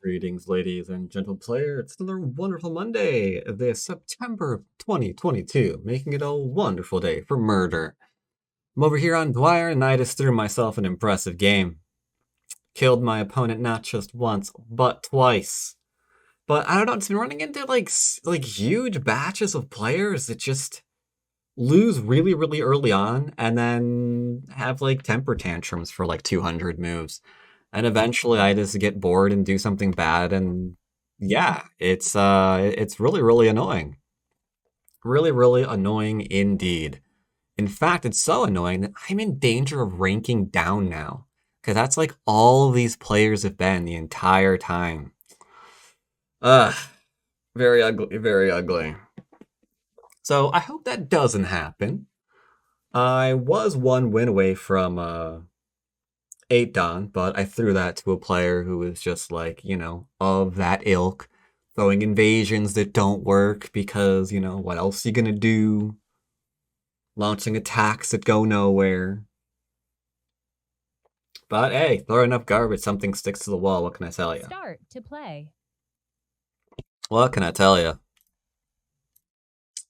Greetings, ladies and gentle player. It's another wonderful Monday, this September 2022, making it a wonderful day for murder. I'm over here on Dwyrin, and I just threw myself an impressive game. Killed my opponent not just once, but twice. But I don't know, it's been running into like huge batches of players that just lose really, really early on, and then have like temper tantrums for like 200 moves. And eventually I just get bored and do something bad, and yeah, it's really, really annoying. Really, really annoying indeed. In fact, it's so annoying that I'm in danger of ranking down now. Because that's like all these players have been the entire time. Ugh. Very ugly, very ugly. So I hope that doesn't happen. I was one win away from 8 Don, but I threw that to a player who was just like, of that ilk, throwing invasions that don't work because, what else are you gonna do? Launching attacks that go nowhere. But hey, throw enough garbage, something sticks to the wall. What can I tell you? Start to play. What can I tell you?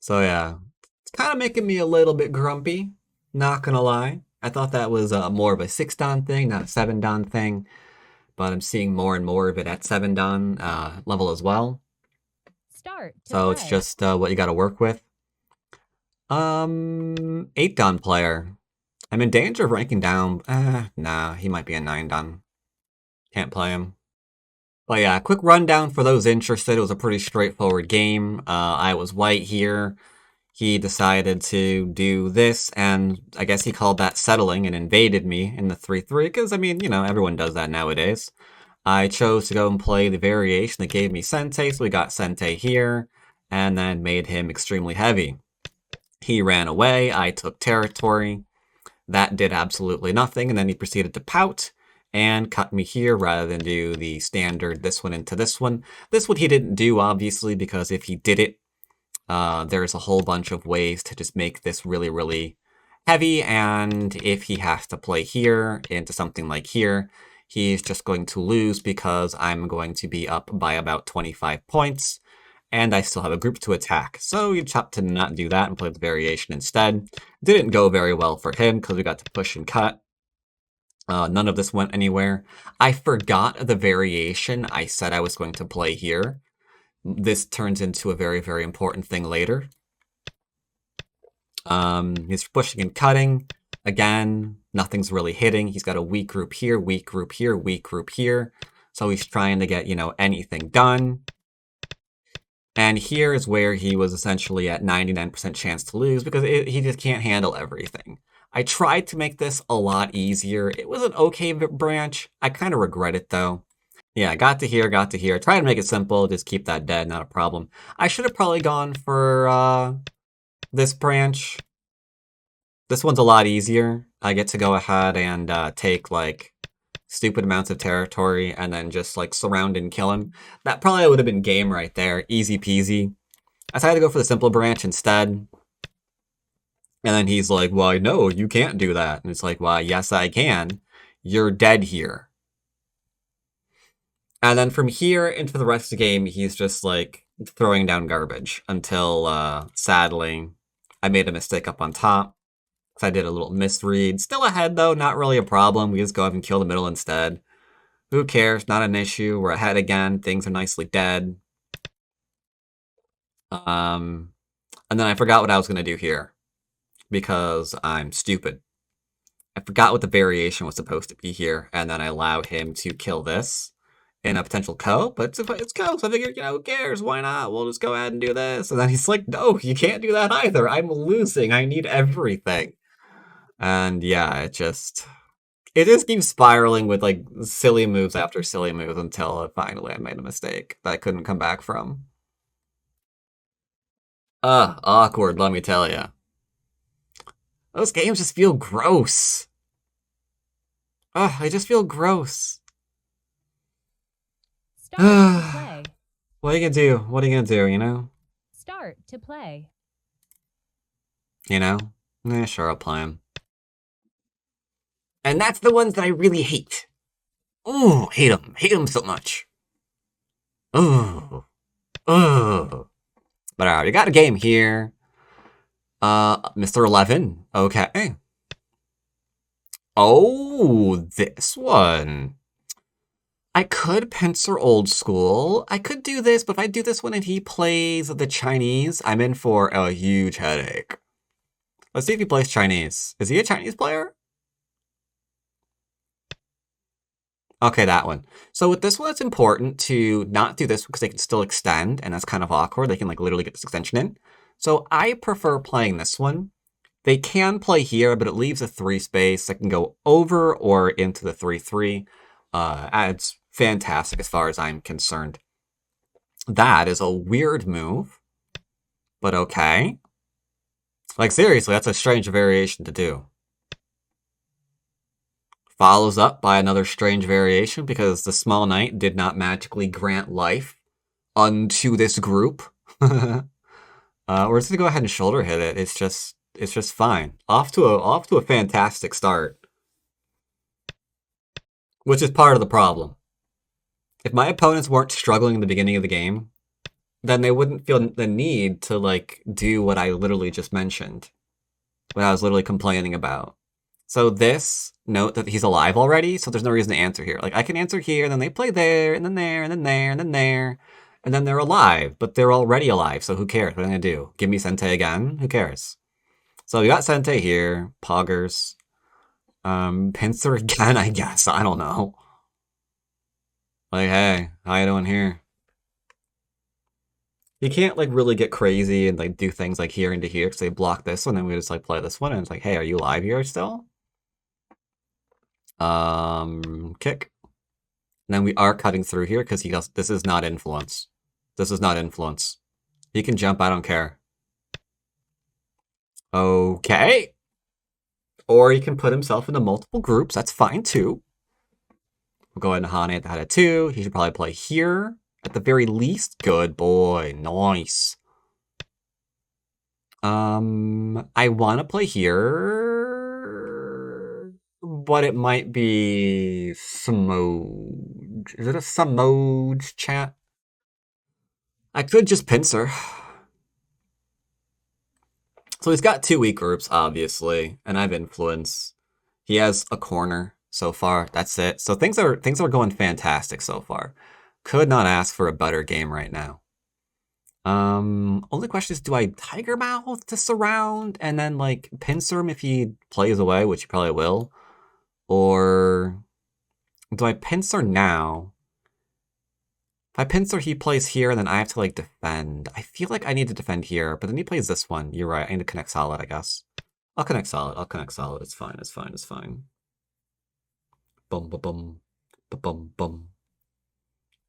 So yeah, it's kind of making me a little bit grumpy. Not gonna lie. I thought that was more of a 6 Don thing, not a 7 Don thing. But I'm seeing more and more of it at 7 Don level as well. Start to So play. it's just what you got to work with. 8 Don player. I'm in danger of ranking down. Nah, he might be a 9 Don. Can't play him. But yeah, quick rundown for those interested. It was a pretty straightforward game. I was white here. He decided to do this, and I guess he called that settling and invaded me in the 3-3, because, I mean, everyone does that nowadays. I chose to go and play the variation that gave me Sente, so we got Sente here, and then made him extremely heavy. He ran away, I took territory. That did absolutely nothing, and then he proceeded to pout and cut me here rather than do the standard this one into this one. This one he didn't do, obviously, because if he did it, there's a whole bunch of ways to just make this really, really heavy, and if he has to play here into something like here, he's just going to lose because I'm going to be up by about 25 points, and I still have a group to attack. So you opted to not do that and play the variation instead. Didn't go very well for him because we got to push and cut. None of this went anywhere. I forgot the variation I said I was going to play here. This turns into a very, very important thing later. He's pushing and cutting. Again, nothing's really hitting. He's got a weak group here, weak group here, weak group here. So he's trying to get, anything done. And here is where he was essentially at 99% chance to lose because he just can't handle everything. I tried to make this a lot easier. It was an okay branch. I kind of regret it though. Yeah, got to here, got to here. Try to make it simple, just keep that dead, not a problem. I should have probably gone for this branch. This one's a lot easier. I get to go ahead and take like stupid amounts of territory and then just like surround and kill him. That probably would have been game right there. Easy peasy. I decided to go for the simple branch instead. And then he's like, well, no, you can't do that. And it's like, well, yes, I can. You're dead here. And then from here into the rest of the game, he's just like throwing down garbage until, sadly, I made a mistake up on top. So I did a little misread. Still ahead though, not really a problem. We just go ahead and kill the middle instead. Who cares? Not an issue. We're ahead again. Things are nicely dead. And then I forgot what I was going to do here. Because I'm stupid. I forgot what the variation was supposed to be here. And then I allowed him to kill this in a potential co. But it's co, so I figured, who cares? Why not? We'll just go ahead and do this. And then he's like, no, you can't do that either. I'm losing. I need everything. And yeah, it just keeps spiraling with like silly moves after silly moves until finally I made a mistake that I couldn't come back from. Awkward, let me tell you. Those games just feel gross. They just feel gross. Start to play. What are you gonna do? What are you gonna do, Start to play. Sure, I'll play them. And that's the ones that I really hate. Ooh, hate them so much. Ugh. Ugh. But alright, we got a game here. Mr. 11. Okay. Oh, this one. I could pincer old school. I could do this, but if I do this one and he plays the Chinese, I'm in for a huge headache. Let's see if he plays Chinese. Is he a Chinese player? Okay, that one. So with this one, it's important to not do this because they can still extend, and that's kind of awkward. They can like literally get this extension in. So I prefer playing this one. They can play here, but it leaves a 3 space that can go over or into the 3-3. It's fantastic as far as I'm concerned. That is a weird move, but okay. Like seriously, that's a strange variation to do. Follows up by another strange variation because the small knight did not magically grant life unto this group. We're just gonna go ahead and shoulder hit it. It's just fine. Off to a fantastic start. Which is part of the problem. If my opponents weren't struggling in the beginning of the game, then they wouldn't feel the need to like do what I literally just mentioned. What I was literally complaining about. So this, note that he's alive already, so there's no reason to answer here. Like I can answer here, and then they play there, and then there, and then there, and then there, and then they're alive, but they're already alive, so who cares? What am I gonna do? Give me Sente again? Who cares? So we got Sente here, Poggers. Pincer again, I guess. I don't know. Like, hey, how you doing here? You can't like really get crazy and like do things like here into here because they block this one, and we just like play this one, and it's like, hey, are you live here still? Kick. And then we are cutting through here because he does. This is not influence. This is not influence. He can jump. I don't care. Okay. Or he can put himself into multiple groups. That's fine too. We'll go ahead and Hane at the head of 2. He should probably play here at the very least. Good boy. Nice. I want to play here, but it might be Samoj. Is it a Samoj chat? I could just pincer. So he's got 2 weak groups, obviously, and I have influence. He has a corner so far. That's it. So things are going fantastic so far. Could not ask for a better game right now. Only question is, do I Tiger Mouth to surround and then like pincer him if he plays away, which he probably will, or do I pincer now? If I pincer, he plays here, and then I have to like defend. I feel like I need to defend here, but then he plays this one. You're right. I need to connect solid, I guess. I'll connect solid. I'll connect solid. It's fine. It's fine. It's fine. Boom, boom, boom, boom, boom, boom.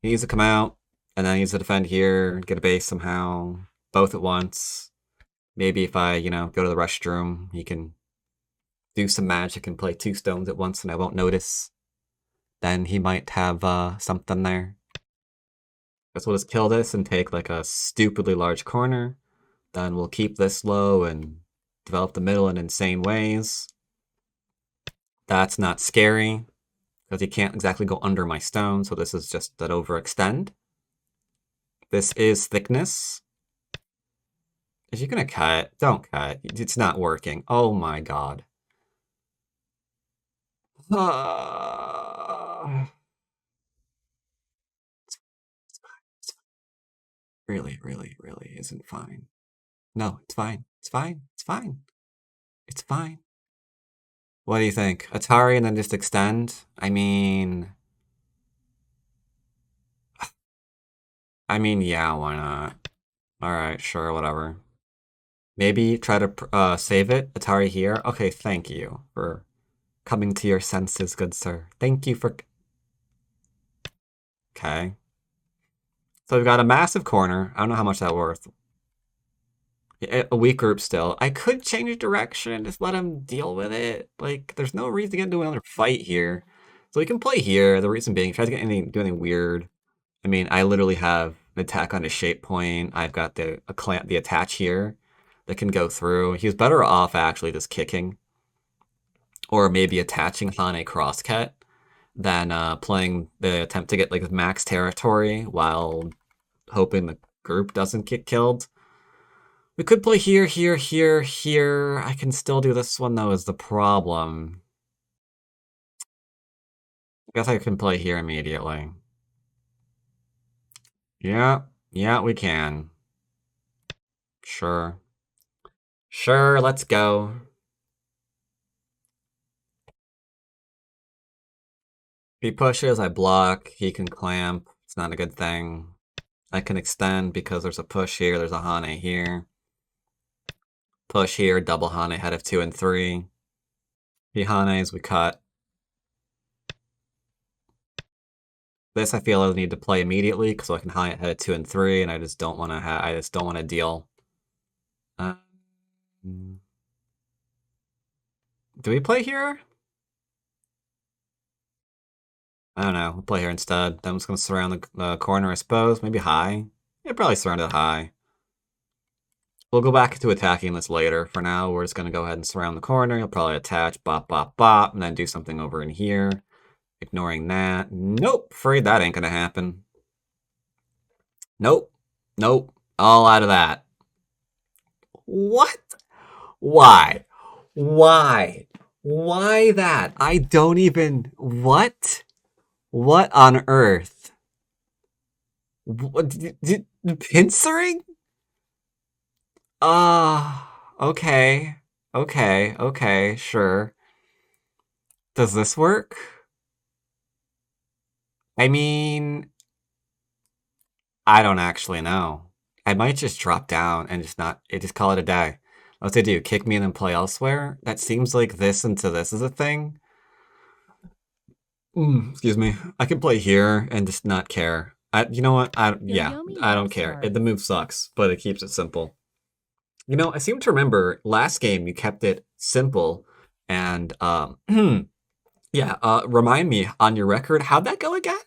He needs to come out, and then he needs to defend here, get a base somehow, both at once. Maybe if I, go to the restroom, he can do some magic and play 2 stones at once, and I won't notice. Then he might have something there. Guess we'll just kill this and take like a stupidly large corner. Then we'll keep this low and develop the middle in insane ways. That's not scary, because he can't exactly go under my stone, so this is just that overextend. This is thickness. If you're gonna cut, don't cut. It's not working. Oh my god. Really, really, really isn't fine. No, it's fine. It's fine. It's fine. It's fine. What do you think? Atari and then just extend? Yeah, why not? Alright, sure, whatever. Maybe try to save it. Atari here. Okay, thank you for coming to your senses, good sir. Thank you for... Okay. So we've got a massive corner. I don't know how much that's worth. A weak group still. I could change direction and just let him deal with it. Like, there's no reason to get into another fight here. So we can play here. The reason being, if he tries to do anything weird. I literally have an attack on his shape point. I've got the attach here that can go through. He was better off actually just kicking. Or maybe attaching Hane crosscut than playing the attempt to get like max territory while hoping the group doesn't get killed. We could play here, here, here, here. I can still do this one, though, is the problem. I guess I can play here immediately. Yeah, we can. Sure. Sure, let's go. If he pushes, I block. He can clamp. It's not a good thing. I can extend because there's a push here, there's a Hane here. Push here, double Hane, head of 2 and 3. He Hanes, we cut. This I feel I need to play immediately because I can Hane head of 2 and 3, and I just don't want to deal. Do we play here? I don't know. We'll play here instead. I'm just going to surround the corner, I suppose. Maybe high. Yeah, probably surround it high. We'll go back to attacking this later. For now, we're just going to go ahead and surround the corner. He'll probably attach, bop, bop, bop, and then do something over in here. Ignoring that. Nope. Afraid that ain't going to happen. Nope. Nope. All out of that. What? Why? Why? Why that? I don't even... What? What on earth? What, pincering? Okay. Okay, sure. Does this work? I mean... I don't actually know. I might just drop down and just call it a day. What's it do? Kick me and then play elsewhere? That seems like this into this is a thing. Excuse me. I can play here and just not care. You know what? I don't care. The move sucks, but it keeps it simple. You know, I seem to remember last game you kept it simple, and yeah. Remind me on your record, how'd that go again?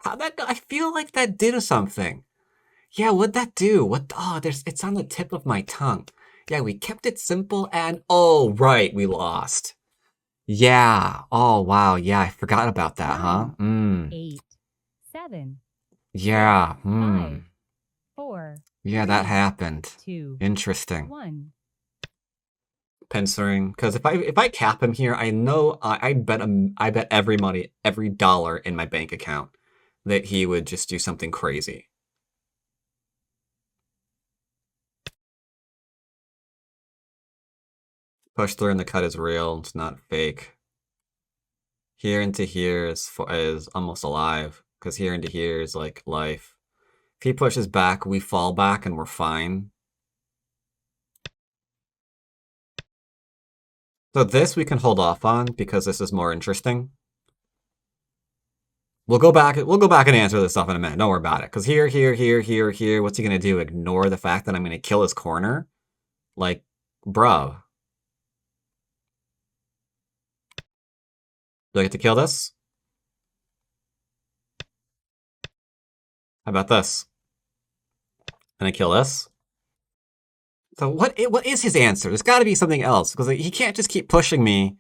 How'd that go? I feel like that did something. Yeah, what'd that do? It's on the tip of my tongue. Yeah, we kept it simple, and oh right, we lost. Yeah. Oh wow. Yeah, I forgot about that, huh? 8, 7. Yeah. 5, 4. Yeah, that happened. 2. Interesting. 1. Pincering, because if I cap him here, I know I bet every dollar in my bank account that he would just do something crazy. Push through and the cut is real. It's not fake. Here into here is almost alive because here into here is like life. If he pushes back, we fall back and we're fine. So this we can hold off on because this is more interesting. We'll go back and answer this stuff in a minute. Don't worry about it. Because here, what's he gonna do? Ignore the fact that I'm gonna kill his corner? Like, bro. Do I get to kill this? How about this? Can I kill this? So what is his answer? There's got to be something else because he can't just keep pushing me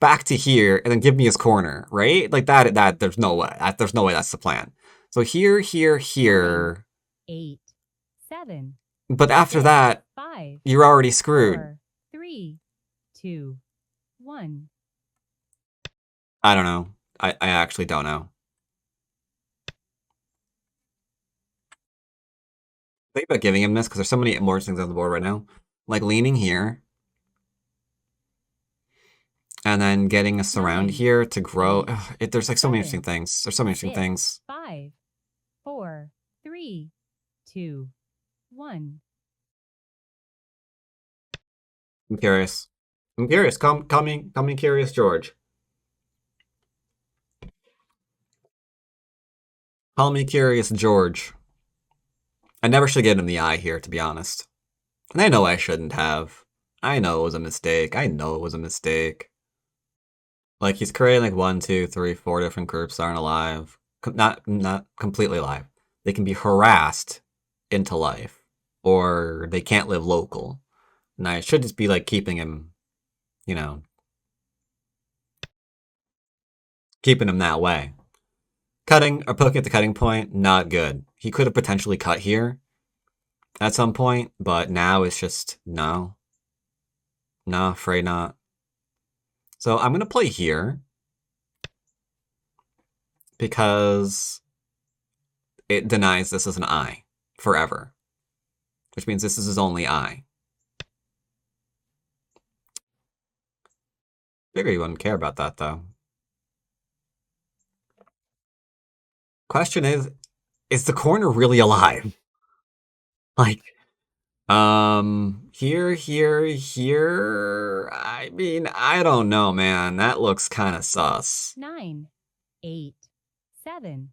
back to here and then give me his corner, right? Like that there's no way. There's no way that's the plan. So here. 8, 7. But after 6, that, 5. you're already screwed. 4, 3, 2, 1. I don't know. I actually don't know. Think about giving him this because there's so many more things on the board right now. Like leaning here. And then getting a surround here to grow. There's like so many interesting things. There's so many interesting things. 5, 4, 3, 2, 1. I'm curious. Call me curious, George. Call me curious, George. I never should get in the eye here, to be honest. And I know I shouldn't have. I know it was a mistake. Like, he's creating like 1, 2, 3, 4 different groups that aren't alive. Not completely alive. They can be harassed into life. Or they can't live local. And I should just be like keeping him, you know, keeping him that way. Cutting or poking at the cutting point, not good. He could have potentially cut here at some point, but now it's just no. No, afraid not. So I'm going to play here because it denies this as an I forever, which means this is his only I. Figure you wouldn't care about that, though. Question is the corner really alive? Like, here, here. I mean, I don't know, man. That looks kind of sus. 9, 8, 7,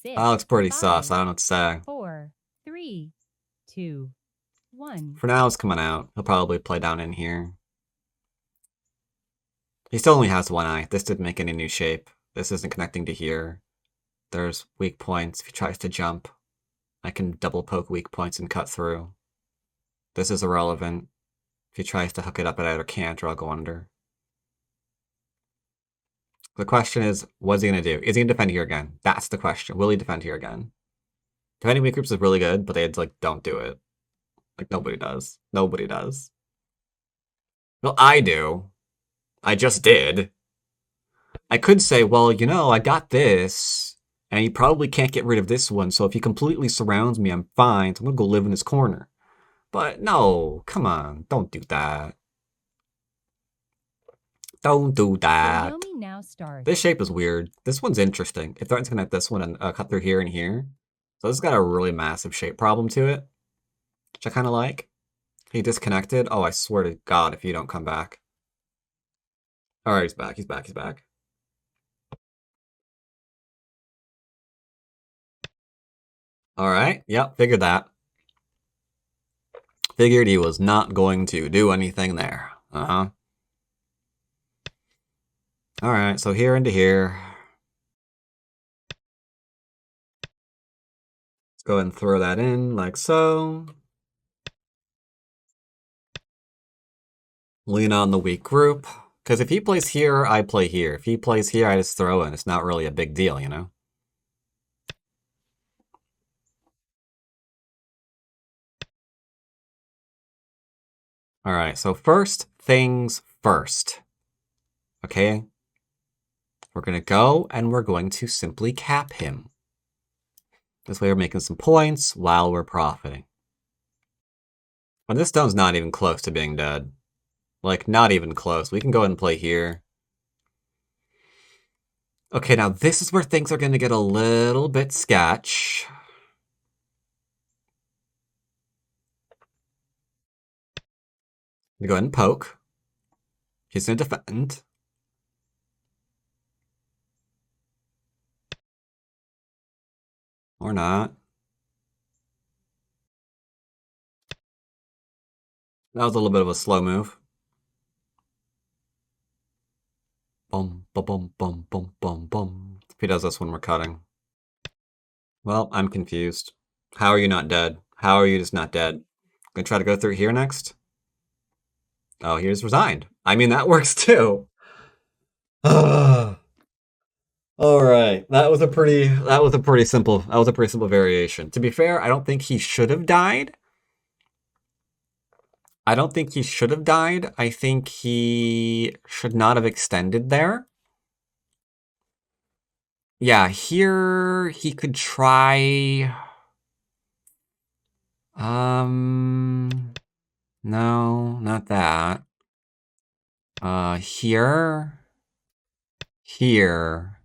6. That looks pretty 5, sus. I don't know what to say. 4, 3, 2, 1. For now, it's coming out. He'll probably play down in here. He still only has one eye. This didn't make any new shape. This isn't connecting to here. There's weak points. If he tries to jump, I can double poke weak points and cut through. This is irrelevant. If he tries to hook it up, I either can't or I'll go under. The question is, what's he going to do? Is he going to defend here again? That's the question. Will he defend here again? Defending weak groups is really good, but they like don't do it. Like nobody does. Nobody does. Well, I do. I just did. I could say, well, you know, I got this, and he probably can't get rid of this one, so if he completely surrounds me, I'm fine, so I'm gonna go live in his corner. But no, come on, don't do that. Don't do that. Now starts. This shape is weird. This one's interesting. It threatens to connect this one and cut through here and here. So this has got a really massive shape problem to it, which I kind of like. He disconnected. Oh, I swear to God, if you don't come back. All right, he's back. He's back. He's back. All right. Yep, figured that. Figured he was not going to do anything there. Uh-huh. All right, so here into here. Let's go ahead and throw that in like so. Lean on the weak group. Because if he plays here, I play here. If he plays here, I just throw in. It's not really a big deal, you know? All right, so first things first. Okay? We're going to go and we're going to simply cap him. This way we're making some points while we're profiting. And this stone's not even close to being dead. Like, not even close. We can go ahead and play here. Okay, now this is where things are going to get a little bit sketch. I'm going to go ahead and poke. He's going to defend. Or not. That was a little bit of a slow move. Boom, boom, boom, boom, boom, boom, boom. If he does this when we're cutting. Well, I'm confused. How are you not dead? How are you just not dead? Gonna try to go through here next? Oh, here's resigned. I mean, that works too. All right, that was a pretty simple variation. To be fair, I don't think he should have died. I think he should not have extended there. Yeah, here he could try. No, not that. Here,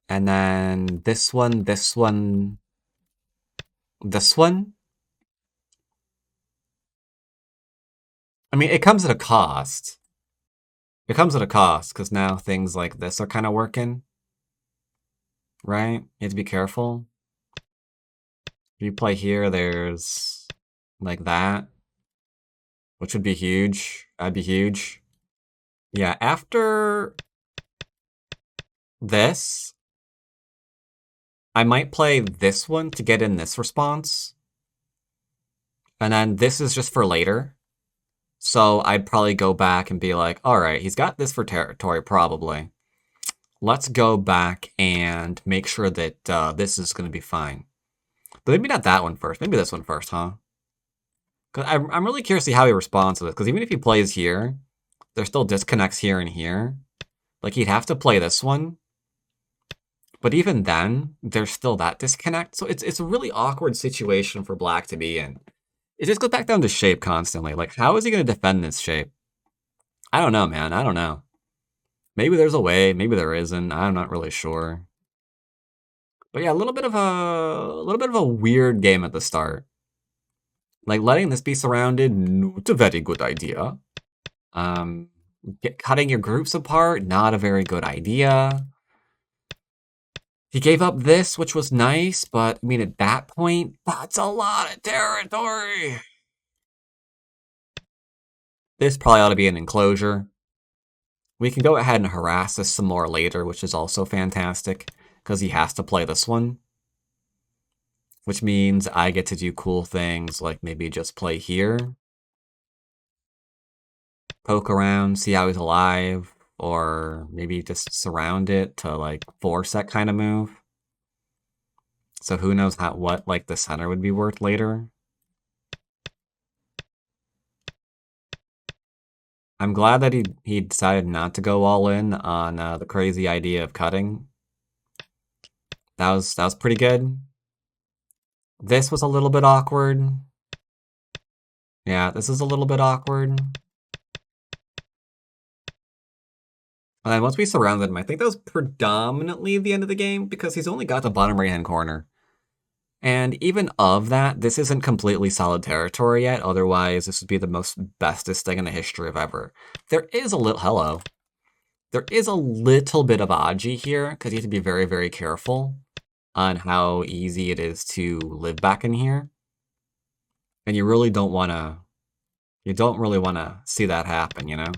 and then this one, this one. I mean, it comes at a cost. It comes at a cost, because now things like this are kind of working. Right? You have to be careful. If you play here, there's like that, which would be huge. That'd be huge. Yeah, after this, I might play this one to get in this response. And then this is just for later. So I'd probably go back and be like, all right, he's got this for territory, probably. let's go back and make sure that this is going to be fine. But maybe not that one first. Maybe this one first, huh? Because I'm really curious to see how he responds to this. Because even if he plays here, there's still disconnects here and here. Like, he'd have to play this one. But even then, there's still that disconnect. So it's a really awkward situation for Black to be in. It just goes back down to shape constantly. Like, how is he going to defend this shape? I don't know, man. I don't know. Maybe there's a way. Maybe there isn't. I'm not really sure. But yeah, a little bit of a weird game at the start. Like, letting this be surrounded, not a very good idea. Cutting your groups apart, not a very good idea. He gave up this, which was nice, but I mean, at that point, that's a lot of territory. This probably ought to be an enclosure. We can go ahead and harass this some more later, which is also fantastic, because he has to play this one. Which means I get to do cool things, like maybe just play here. Poke around, see how he's alive, or maybe just surround it to, like, force that kind of move. So who knows what, like, the center would be worth later. I'm glad that he decided not to go all in on the crazy idea of cutting. That was pretty good. This was a little bit awkward. Yeah, this is a little bit awkward. And then once we surrounded him, I think that was predominantly the end of the game, because he's only got the bottom right-hand corner. And even of that, this isn't completely solid territory yet, otherwise this would be the most bestest thing in the history of ever. There is a little... Hello. There is a little bit of Aji here, because you have to be very, very careful on how easy it is to live back in here. And you really don't want to... You don't really want to see that happen, you know?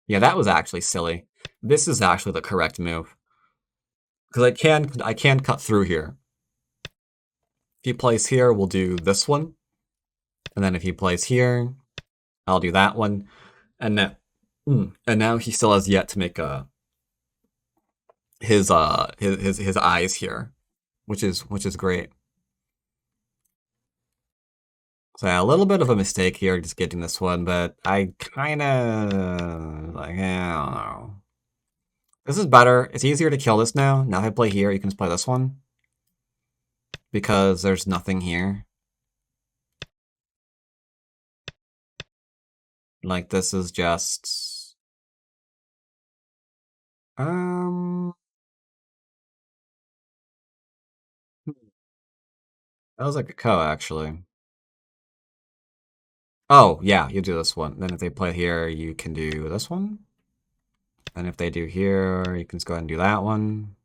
Yeah, that was actually silly. This is actually the correct move. Because I can cut through here. If he plays here, we'll do this one. And then if he plays here, I'll do that one. And now he still has yet to make his eyes here, which is great. So yeah, a little bit of a mistake here, just getting this one, but I kind of like, I don't know. This is better. It's easier to kill this now. Now if I play here, you can just play this one. Because there's nothing here. Like, this is just... That was like a co, actually. Oh, yeah, you do this one. Then if they play here, you can do this one. And if they do here, you can just go ahead and do that one.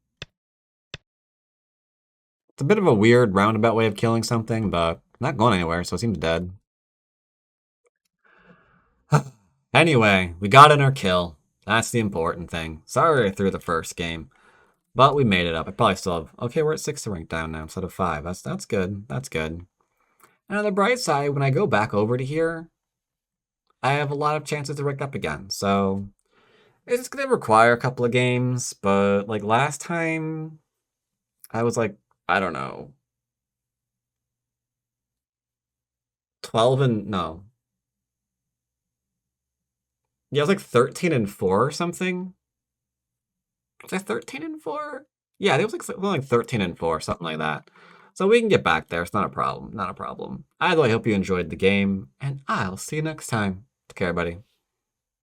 It's a bit of a weird roundabout way of killing something, but not going anywhere, so it seems dead. Anyway, we got in our kill. That's the important thing. Sorry I threw the first game, but we made it up. I probably still have... Okay, we're at 6 rank down now instead of 5. That's good. That's good. And on the bright side, when I go back over to here, I have a lot of chances to rank up again. So it's going to require a couple of games, but like last time, I was like, I don't know, 12 and... No. Yeah, I was like 13 and 4 or something. Was I 13 and 4? Yeah, it was like 13 and 4, something like that. So we can get back there. It's not a problem. Not a problem. Either way, I hope you enjoyed the game, and I'll see you next time. Take care, everybody.